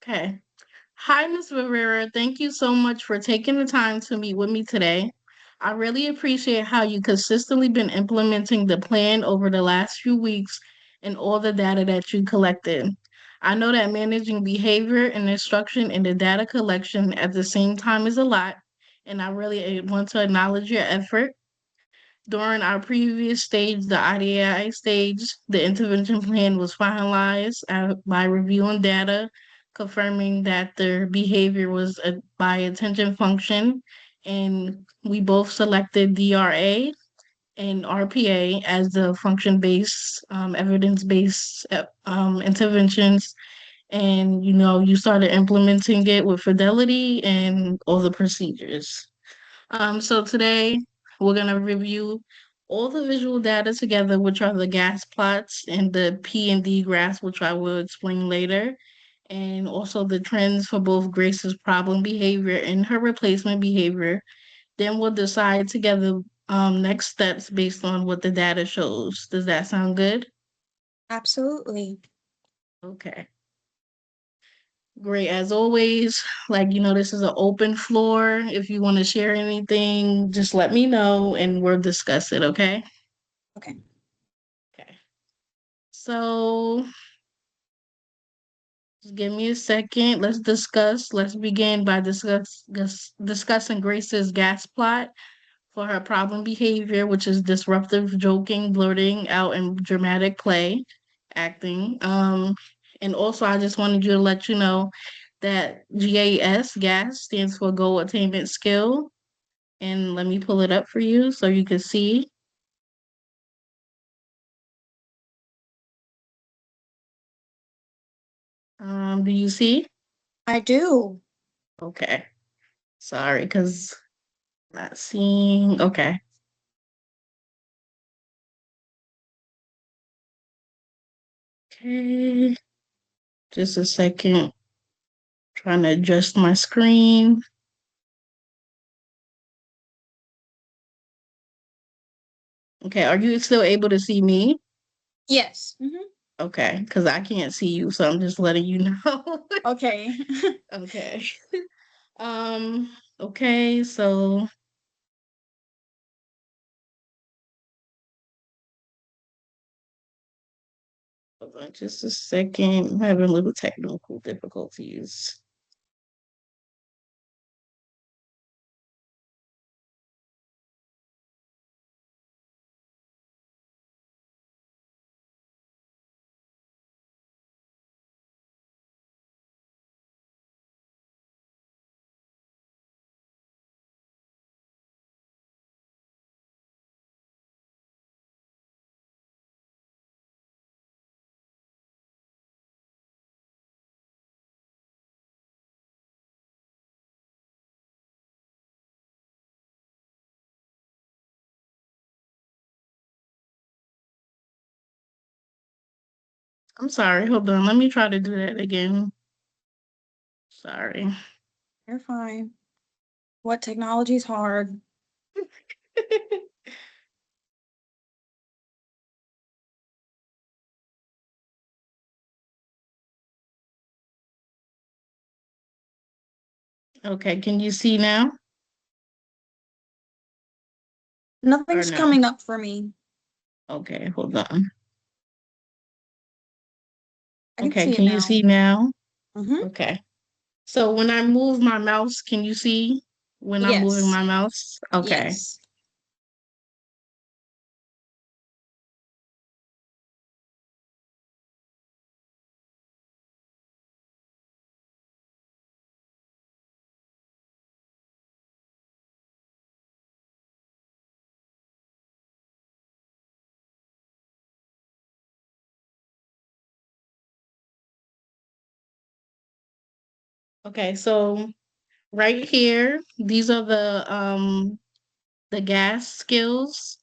Okay. Hi, Ms. Rivera. Thank you so much for taking the time to meet with me today. I really appreciate how you consistently been implementing the plan over the last few weeks and all the data that you collected. I know that managing behavior and instruction and the data collection at the same time is a lot, and I really want to acknowledge your effort. During our previous stage, the IDI stage, the intervention plan was finalized by reviewing data, confirming that their behavior was by attention function, and we both selected DRA and RPA as the function-based, evidence-based interventions. And you started implementing it with fidelity and all the procedures. So today we're gonna review all the visual data together, which are the gas plots and the P and D graphs, which I will explain later, and also the trends for both Grace's problem behavior and her replacement behavior. Then we'll decide together next steps based on what the data shows. Does that sound good? Absolutely. Okay. Great. As always, this is an open floor. If you want to share anything, just let me know and we'll discuss it, okay? Okay. Okay. So just give me a second. Let's discuss. Let's begin by discussing Grace's gas plot for her problem behavior, which is disruptive joking, blurting out, and dramatic play acting. And also I just wanted you to let you know that gas stands for goal attainment skill. And let me pull it up for you so you can see. Do you see? I do. Okay. Sorry, because not seeing. Okay. Okay. Just a second. Trying to adjust my screen. Okay. Are you still able to see me? Yes. Okay. Because I can't see you, so I'm just letting you know. Okay. Okay. Um, okay, so hold on just a second. I'm having a little technical difficulties. I'm sorry, hold on. Let me try to do that again. Sorry. You're fine. What technology's hard? Okay, can you see now or Nothing's no? coming up for me. Okay, hold on. I can Okay, see it can you now. see now? Mm-hmm. Okay. So when I move my mouse, can you see when I'm moving Yes. my mouse? Okay. Yes. Okay, so right here, these are the gas skills,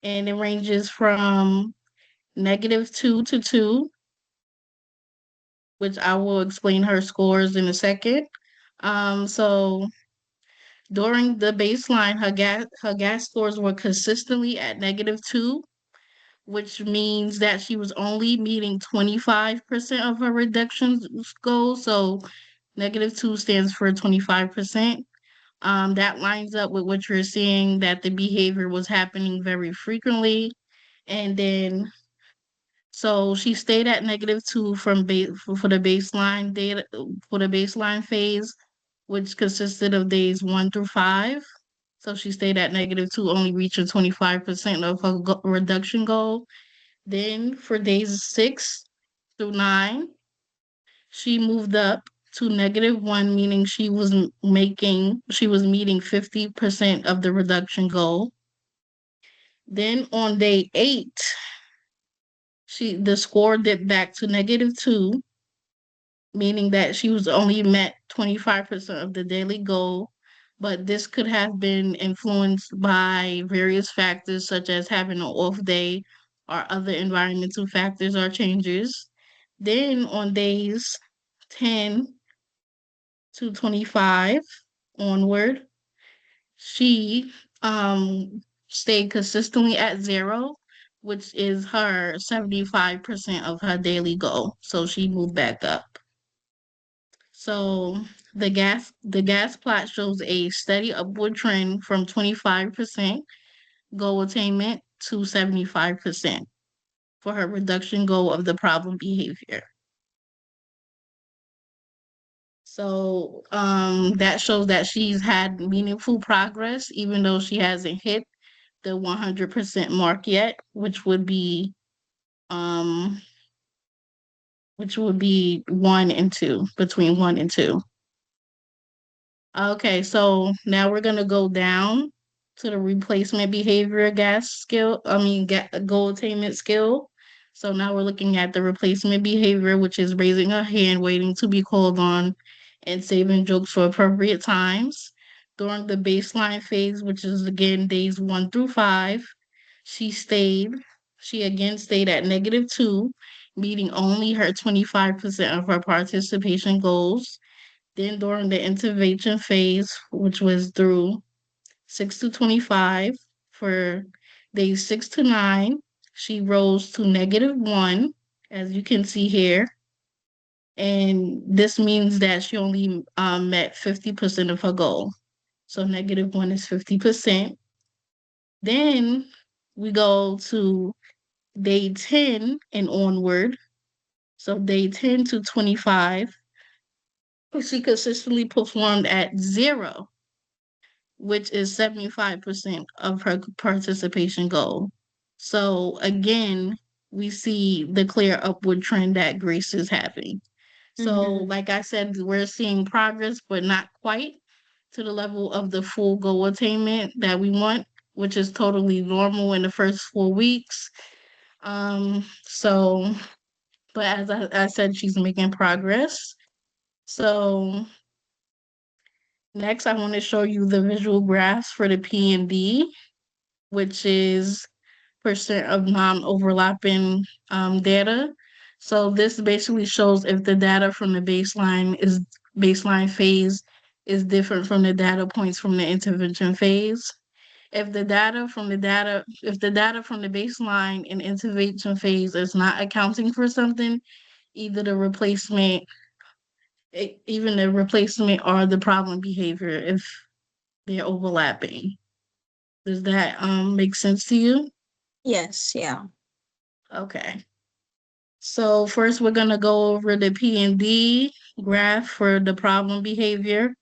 and it ranges from -2 to 2, which I will explain her scores in a second. So during the baseline, her gas scores were consistently at -2, which means that she was only meeting 25% of her reduction goal. So -2 stands for 25%. That lines up with what you're seeing, that the behavior was happening very frequently. And then, so she stayed at -2 for the baseline data, for the baseline phase, which consisted of days 1 through 5. So she stayed at -2, only reaching 25% of her reduction goal. Then for days 6 through 9, she moved up to -1, meaning she was meeting 50% of the reduction goal. Then on day 8, the score dipped back to -2, meaning that she was only met 25% of the daily goal. But this could have been influenced by various factors, such as having an off day or other environmental factors or changes. Then on days 10 to 25 onward, she stayed consistently at 0, which is her 75% of her daily goal. So she moved back up. So the gas plot shows a steady upward trend from 25% goal attainment to 75% for her reduction goal of the problem behavior. So that shows that she's had meaningful progress, even though she hasn't hit the 100% mark yet, um which would be 1 and 2, between 1 and 2. Okay, so now we're gonna go down to the replacement behavior gas skill. Goal attainment skill. So now we're looking at the replacement behavior, which is raising her hand, waiting to be called on, and saving jokes for appropriate times. During the baseline phase, which is again days 1 through 5, she stayed. She again stayed at -2, meeting only her 25% of her participation goals. Then during the intervention phase, which was through 6 to 25, for days 6 to 9, she rose to -1, as you can see here. And this means that she only met 50% of her goal. So -1 is 50%. Then we go to day 10 and onward. So day 10 to 25, she consistently performed at 0, which is 75% of her participation goal. So again, we see the clear upward trend that Grace is having. So, like I said, we're seeing progress, but not quite to the level of the full goal attainment that we want, which is totally normal in the first 4 weeks. So, but as I said, she's making progress. So, next, I want to show you the visual graphs for the P and D, which is percent of non-overlapping data. So this basically shows if the data from the baseline phase is different from the data points from the intervention phase. If the data from the baseline and intervention phase is not accounting for something, either the replacement, even the replacement or the problem behavior, if they're overlapping. Does that make sense to you? Yes, yeah. Okay. So first we're gonna go over the P and D graph for the problem behavior.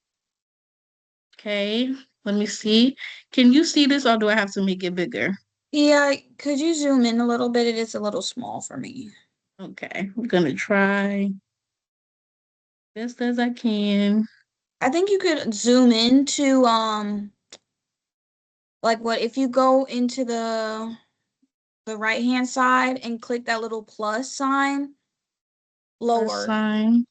Okay, let me see. Can you see this or do I have to make it bigger? Yeah, could you zoom in a little bit? It is a little small for me. Okay, I'm gonna try best as I can. I think you could zoom into like what if you go into the right hand side and click that little plus sign Plus lower. sign.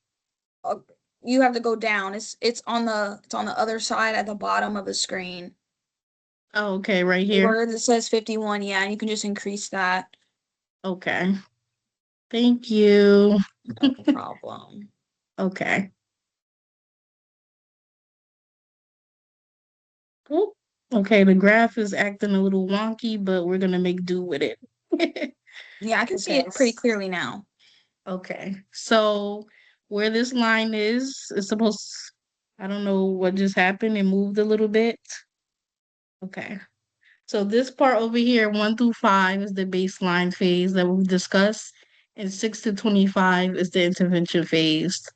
uh, you have to go down. It's on the other side at the bottom of the screen. Oh, okay, right here. Where it says 51, yeah, and you can just increase that. Okay. Thank you. No problem. Okay. Oop. Okay, the graph is acting a little wonky, but we're gonna make do with it. Yeah, I can see Okay. it pretty clearly now. Okay. So where this line is supposed, I don't know what just happened. It moved a little bit. Okay. So this part over here, 1 through 5, is the baseline phase that we've discussed, and 6 to 25 is the intervention phase.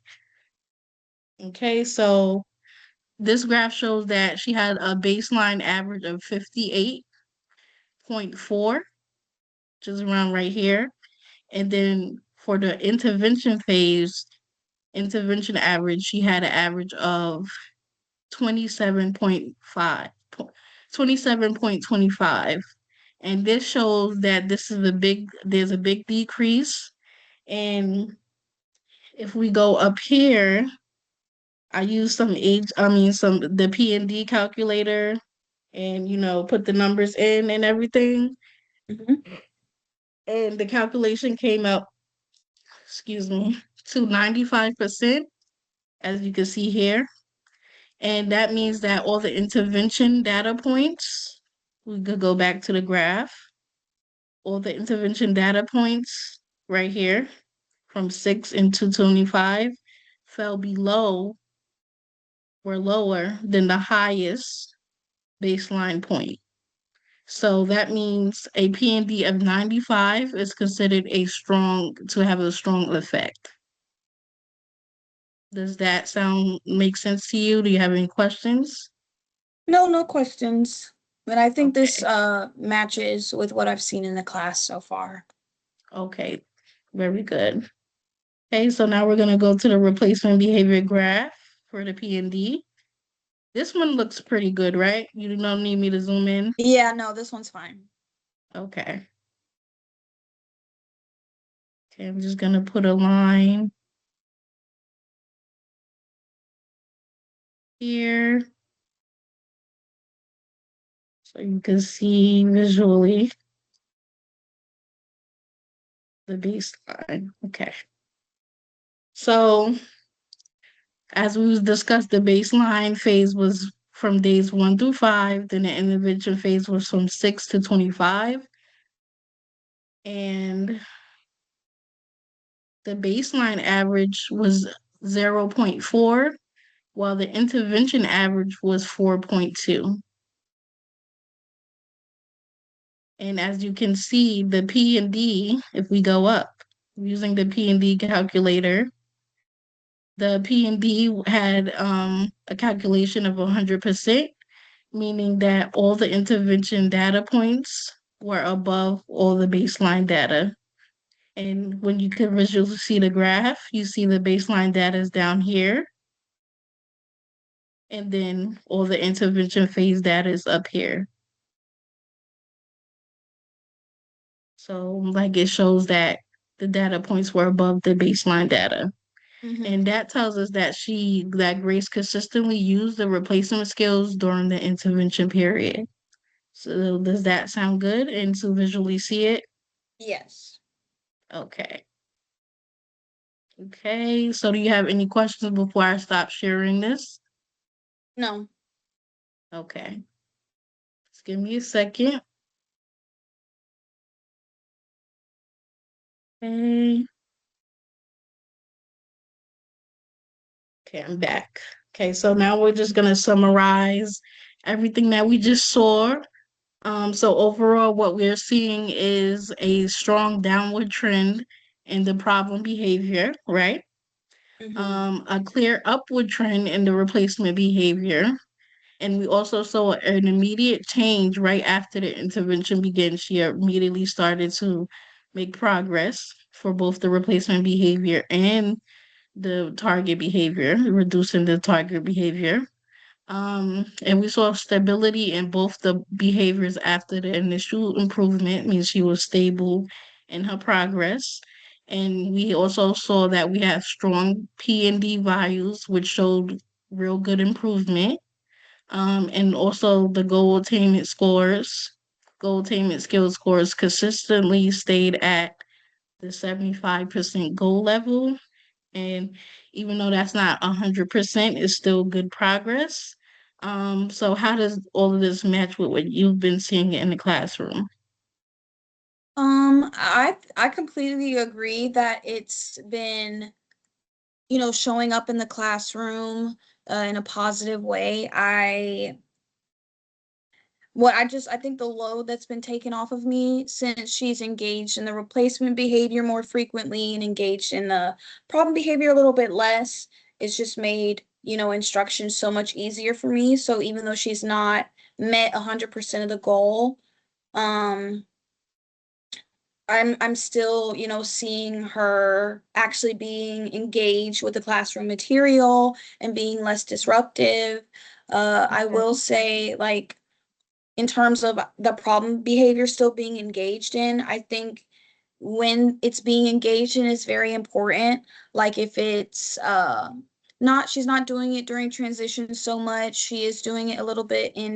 Okay, so this graph shows that she had a baseline average of 58.4, which is around right here. And then for the intervention phase, intervention average, she had an average of 27.5, 27.25. And this shows that there's a big decrease. And if we go up here, I use the P&D calculator and, put the numbers in and everything. Hmm. And the calculation came up, excuse me, to 95%, as you can see here. And that means that all the intervention data points, we could go back to the graph, all the intervention data points right here from 6 and 225 fell below or lower than the highest baseline point. So that means a PND of 95 is considered to have a strong effect. Does that make sense to you? Do you have any questions? No, no questions. But I think this Okay. matches with what I've seen in the class so far. Okay. Very good. Okay, so now we're going to go to the replacement behavior graph for the PND. This one looks pretty good, right? You don't need me to zoom in? Yeah, no, this one's fine. Okay. Okay, I'm just going to put a line here so you can see visually the baseline. Okay. So as we discussed, the baseline phase was from days 1 through 5, then the intervention phase was from 6 to 25. And the baseline average was 0.4, while the intervention average was 4.2. And as you can see, the P and D, if we go up using the P and D calculator, the P and D had a calculation of 100%, meaning that all the intervention data points were above all the baseline data. And when you can visually see the graph, you see the baseline data is down here, and then all the intervention phase data is up here. So, like, it shows that the data points were above the baseline data. Hmm. And that tells us that Grace consistently used the replacement skills during the intervention period. So does that sound good and to visually see it? Yes. Okay. Okay. So do you have any questions before I stop sharing this? No. Okay. Just give me a second. Okay. Okay, I'm back. Okay, so now we're just gonna summarize everything that we just saw. So overall, what we're seeing is a strong downward trend in the problem behavior, right? Hmm. A clear upward trend in the replacement behavior. And we also saw an immediate change right after the intervention began. She immediately started to make progress for both the replacement behavior and the target behavior, reducing the target behavior. And we saw stability in both the behaviors after the initial improvement, means she was stable in her progress. And we also saw that we have strong P and D values, which showed real good improvement. And also the goal attainment skill scores consistently stayed at the 75% goal level. And even though that's not 100%, it's still good progress. So how does all of this match with what you've been seeing in the classroom? I completely agree that it's been, showing up in the classroom in a positive way. I think the load that's been taken off of me since she's engaged in the replacement behavior more frequently and engaged in the problem behavior a little bit less, it's just made, instruction so much easier for me. So even though she's not met 100% of the goal, um, I'm still, seeing her actually being engaged with the classroom material and being less disruptive. I will Okay. say, like, in terms of the problem behavior still being engaged in, I think when it's being engaged in is very important. Like if it's not she's not doing it during transition so much. She is doing it a little bit in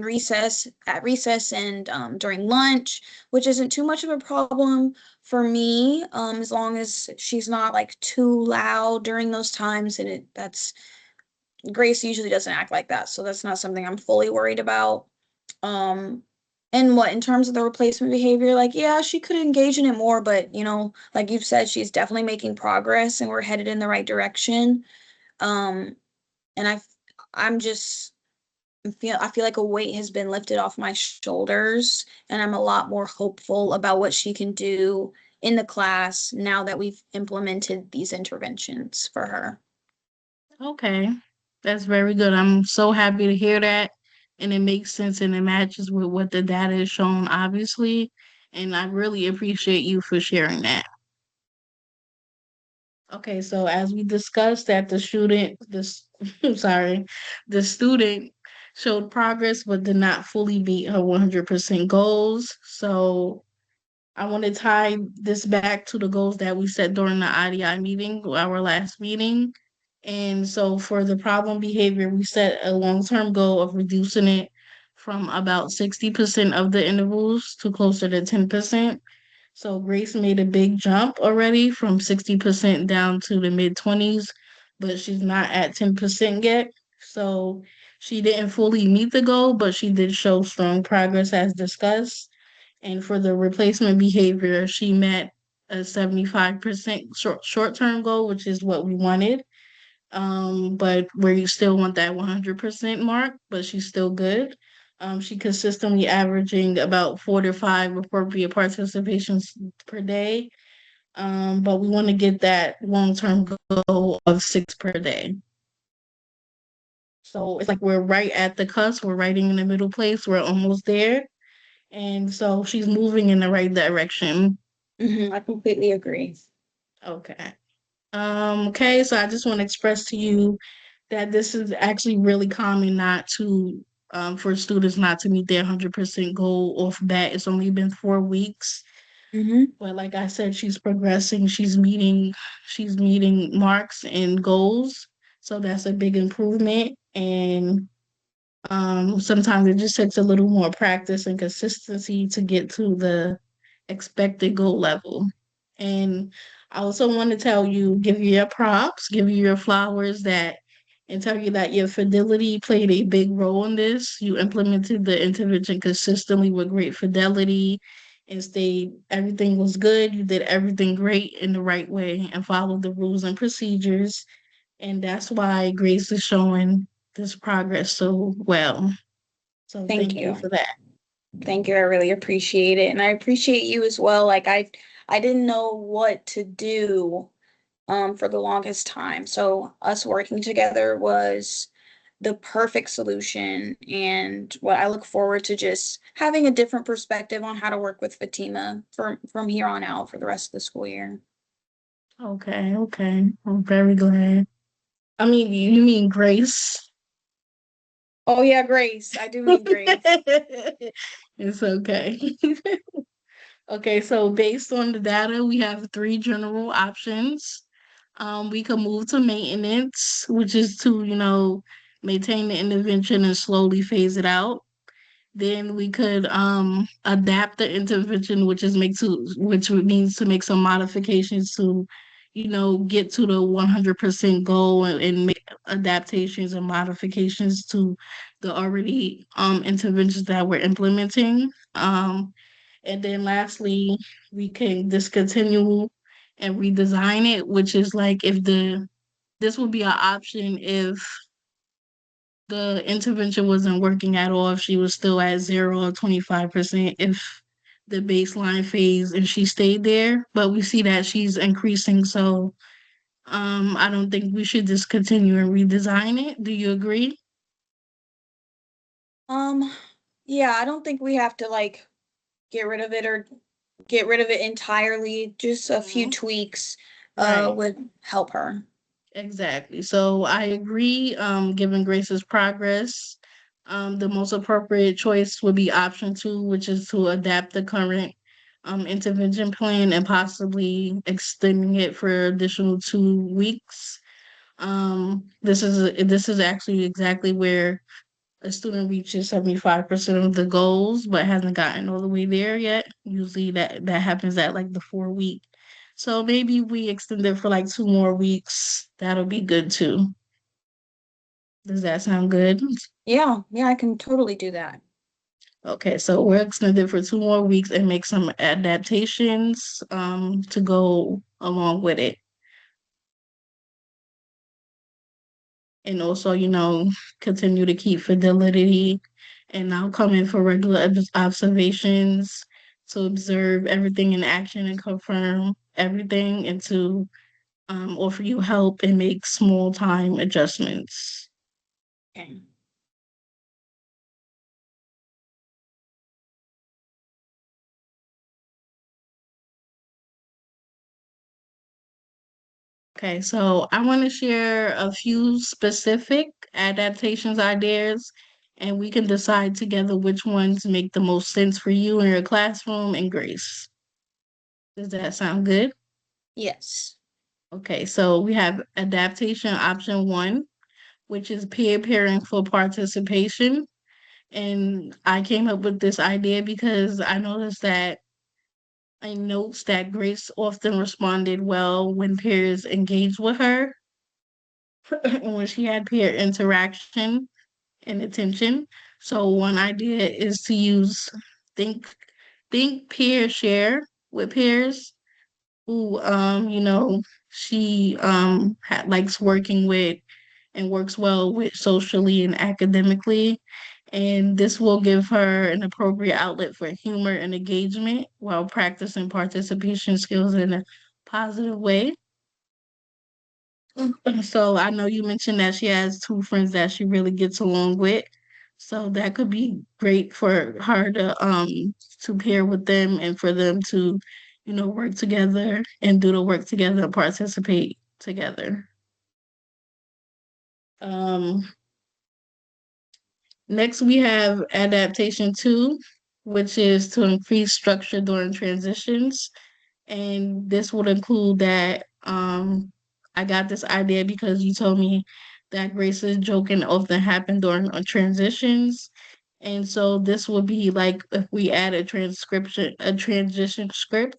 at recess and during lunch, which isn't too much of a problem for me, as long as she's not like too loud during those times. And that's Grace usually doesn't act like that, so that's not something I'm fully worried about. Um, and what in terms of the replacement behavior, like, yeah, she could engage in it more, but like you've said, she's definitely making progress and we're headed in the right direction. Um, and I'm just I feel like a weight has been lifted off my shoulders, and I'm a lot more hopeful about what she can do in the class now that we've implemented these interventions for her. Okay. That's very good. I'm so happy to hear that. And it makes sense and it matches with what the data is shown, obviously. And I really appreciate you for sharing that. Okay, so as we discussed that the student, this sorry, the student showed progress but did not fully meet her 100% goals. So I want to tie this back to the goals that we set during the IDI meeting, our last meeting. And so for the problem behavior, we set a long-term goal of reducing it from about 60% of the intervals to closer to 10%. So Grace made a big jump already from 60% down to the mid 20s, but she's not at 10% yet. So she didn't fully meet the goal, but she did show strong progress as discussed. And for the replacement behavior, she met a 75% short-term goal, which is what we wanted. But where you still want that 100% mark, but she's still good. She consistently averaging about 4 to 5 appropriate participations per day. But we want to get that long-term goal of 6 per day. So it's like we're right at the cusp. We're right in the middle place. We're almost there. And so she's moving in the right direction. I completely agree. Okay. Okay, so I just want to express to you that this is actually really common not to for students not to meet their 100% goal off bat. It's only been 4 weeks, hmm but like I said, she's progressing. She's meeting marks and goals, so that's a big improvement. And sometimes it just takes a little more practice and consistency to get to the expected goal level. And I also want to give you your props, give you your flowers and tell you that your fidelity played a big role in this. You implemented the intervention consistently with great fidelity and stayed, everything was good. You did everything great in the right way and followed the rules and procedures. And that's why Grace is showing this progress so well. So Thank thank you you. for that. Thank you. I really appreciate it. And I appreciate you as well. Like I didn't know what to do for the longest time. So us working together was the perfect solution, and what I look forward to just having a different perspective on how to work with Fatima from here on out for the rest of the school year. Okay, okay. I'm very glad. I mean, you mean Grace? Oh yeah, Grace. I do mean Grace. It's okay. Okay, so based on the data, we have 3 general options. We could move to maintenance, which is to, maintain the intervention and slowly phase it out. Then we could adapt the intervention, which means to make some modifications to, get to the 100% goal and make adaptations and modifications to the already interventions that we're implementing. And then lastly, we can discontinue and redesign it, which is like if the this would be an option if the intervention wasn't working at all, if she was still at 0 or 25%, if the baseline phase, if she stayed there. But we see that she's increasing, so I don't think we should discontinue and redesign it. Do you agree? Um, yeah, I don't think we have to like get rid of it or get rid of it entirely. Just a few Mhm. tweaks Right. would help her. Exactly. So I agree, given Grace's progress, the most appropriate choice would be option two, which is to adapt the current intervention plan and possibly extending it for additional 2 weeks. This is actually exactly where a student reaches 75% of the goals but hasn't gotten all the way there yet. Usually that happens at like the 4 week. So maybe we extend it for like 2 more weeks. That'll be good too. Does that sound good? Yeah, yeah, I can totally do that. Okay, so we're extended for 2 more weeks and make some adaptations to go along with it. And also, continue to keep fidelity and now come in for regular observations to observe everything in action and confirm everything and to offer you help and make small time adjustments. Okay. Okay, so I want to share a few specific adaptations ideas, and we can decide together which ones make the most sense for you in your classroom and Grace. Does that sound good? Yes. Okay, so we have adaptation option one, which is peer pairing for participation. And I came up with this idea because I noticed that I notes that Grace often responded well when peers engaged with her and when she had peer interaction and attention. So one idea is to use think think peer share with peers who she likes working with and works well with socially and academically, and this will give her an appropriate outlet for humor and engagement while practicing participation skills in a positive way. So I know you mentioned that she has two friends that she really gets along with. So that could be great for her to pair with them and for them to, work together and do the work together and participate together. Um, Next we have adaptation two, which is to increase structure during transitions. And this would include that I got this idea because you told me that Grace's joking often happen during transitions. And so this would be like if we add a transition script,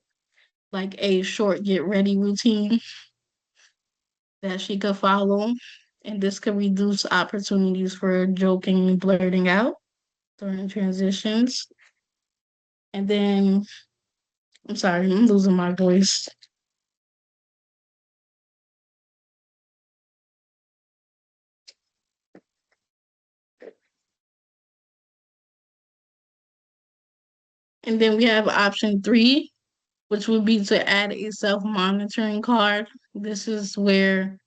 like a short get ready routine that she could follow. And this could reduce opportunities for joking and blurting out during transitions. And then, I'm sorry, I'm losing my voice. And then we have option three, which would be to add a self-monitoring card. This is where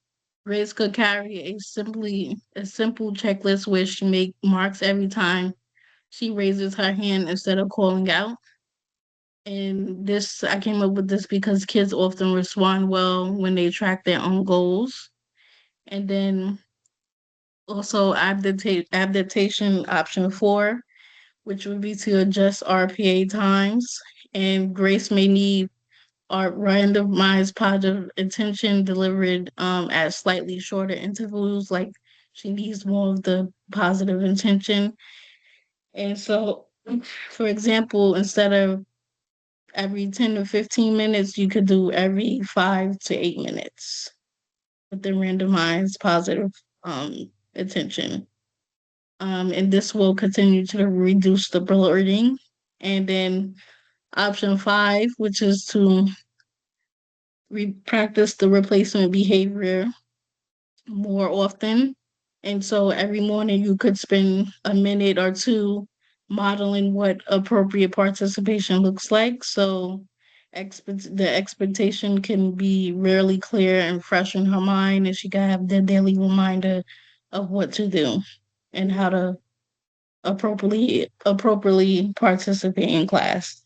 Grace could carry a simple checklist where she make marks every time she raises her hand instead of calling out. And this I came up with this because kids often respond well when they track their own goals. And then also adaptation option four, which would be to adjust RPA times. And Grace may need our randomized positive attention delivered at slightly shorter intervals, like she needs more of the positive intention. And so, for example, instead of every 10 to 15 minutes, you could do every 5 to 8 minutes with the randomized positive attention. And this will continue to reduce the blurting. And then Option five, which is to practice the replacement behavior more often. And so every morning you could spend a minute or two modeling what appropriate participation looks like. So the expectation can be really clear and fresh in her mind, and she can have the daily reminder of what to do and how to appropriately participate in class.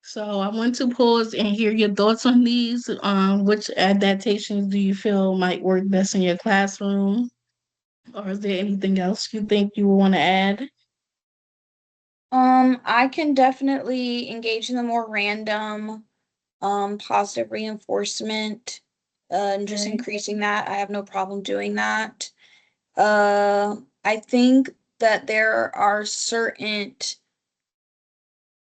So I want to pause and hear your thoughts on these. Which adaptations do you feel might work best in your classroom? Or is there anything else you think you want to add? I can definitely engage in the more random, positive reinforcement, and just Okay. increasing that. I have no problem doing that. I think that there are certain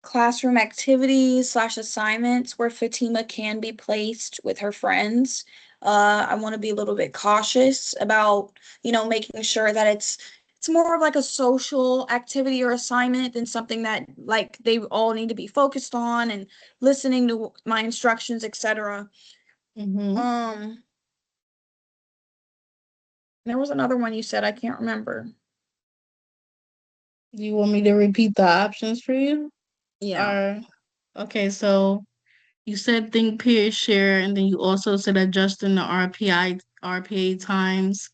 classroom activities slash assignments where Fatima can be placed with her friends. I want to be a little bit cautious about, making sure that it's more of like a social activity or assignment than something that like they all need to be focused on and listening to my instructions, etc. Mm-hmm. Um, there was another one you said, I can't remember. Do you want me to repeat the options for you? Yeah, Or okay, so you said think peer share, and then you also said adjusting the RPA times.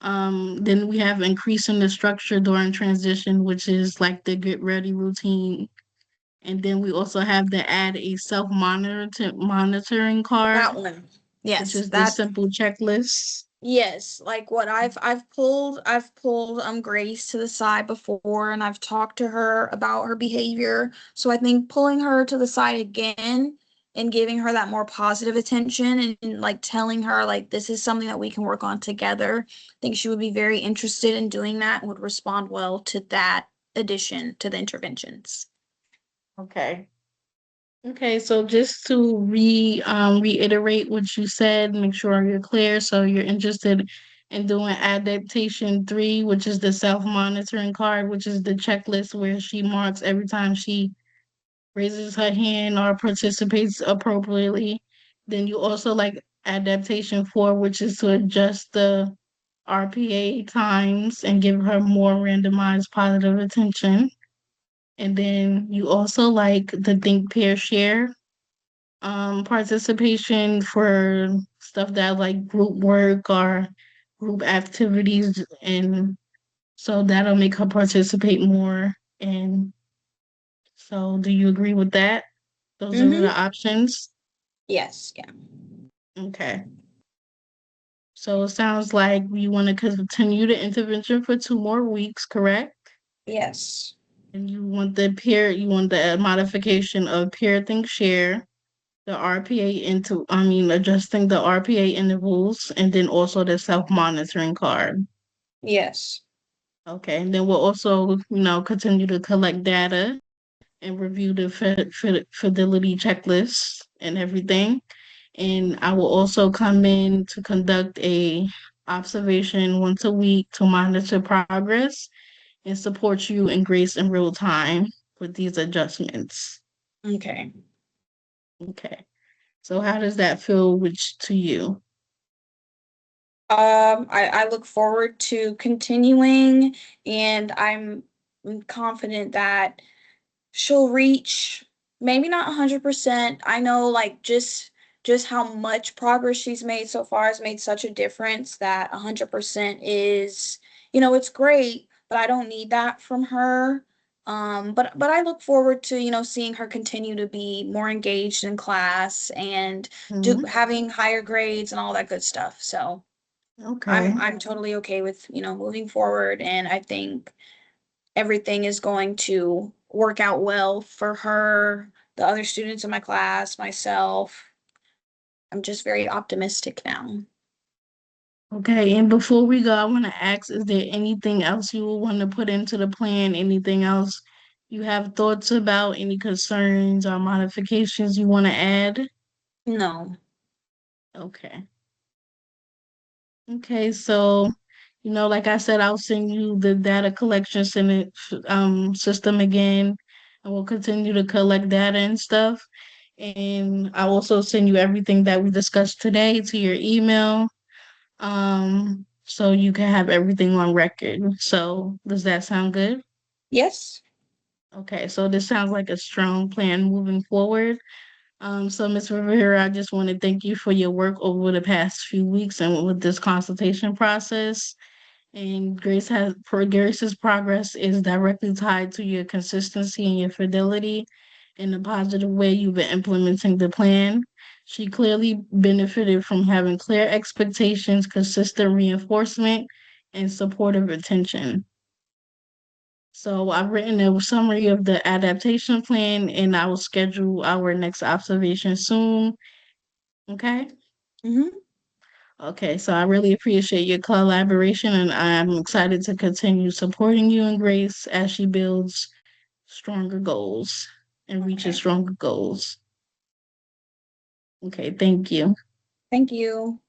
Then we have increasing the structure during transition, which is like the get ready routine. And then we also have to add a monitoring card, that one. which Yes, is the that. simple checklist. Yes, like what I've pulled Grace to the side before and I've talked to her about her behavior. So I think pulling her to the side again and giving her that more positive attention and like telling her like this is something that we can work on together. I think she would be very interested in doing that and would respond well to that addition to the interventions. Okay. Okay, so just to reiterate what you said, make sure you're clear. So you're interested in doing adaptation three, which is the self-monitoring card, which is the checklist where she marks every time she raises her hand or participates appropriately. Then you also like adaptation four, which is to adjust the RPA times and give her more randomized positive attention. And then you also like the think pair share participation for stuff that like group work or group activities, and so that'll make her participate more. And so do you agree with that? Those are the Mm-hmm. options. Yes, yeah. Okay. So it sounds like you want to continue the intervention for 2 more weeks, correct? Yes. And you want the modification of peer think share, the RPA into, I mean, adjusting the RPA intervals, and then also the self-monitoring card. Yes. Okay, and then we'll also, continue to collect data and review the fidelity checklists and everything. And I will also come in to conduct a observation once a week to monitor progress and support you in grace in real time with these adjustments. Okay. Okay. So how does that feel to you? I look forward to continuing, and I'm confident that she'll reach maybe not 100%. I know like just how much progress she's made so far has made such a difference that 100% is, it's great, but I don't need that from her. But I look forward to, seeing her continue to be more engaged in class and do Mhm. having higher grades and all that good stuff. So I'm Okay. I'm totally okay with, moving forward, and I think everything is going to work out well for her, the other students in my class, myself. I'm just very optimistic now. Okay. And before we go, I want to ask, is there anything else you would want to put into the plan? Anything else you have thoughts about? Any concerns or modifications you want to add? No. Okay. Okay. So Like I said, I'll send you the data collection system again, and we'll continue to collect data and stuff. And I'll also send you everything that we discussed today to your email, so you can have everything on record. So, does that sound good? Yes. Okay, so this sounds like a strong plan moving forward. So Ms. Rivera, I just want to thank you for your work over the past few weeks and with this consultation process. And Grace's progress is directly tied to your consistency and your fidelity in the positive way you've been implementing the plan. She clearly benefited from having clear expectations, consistent reinforcement, and supportive attention. So I've written a summary of the adaptation plan and I will schedule our next observation soon. Okay? Mm-hmm. Okay, so I really appreciate your collaboration and I'm excited to continue supporting you and Grace as she builds stronger goals and reaches Okay. stronger goals. Okay, thank you. Thank you.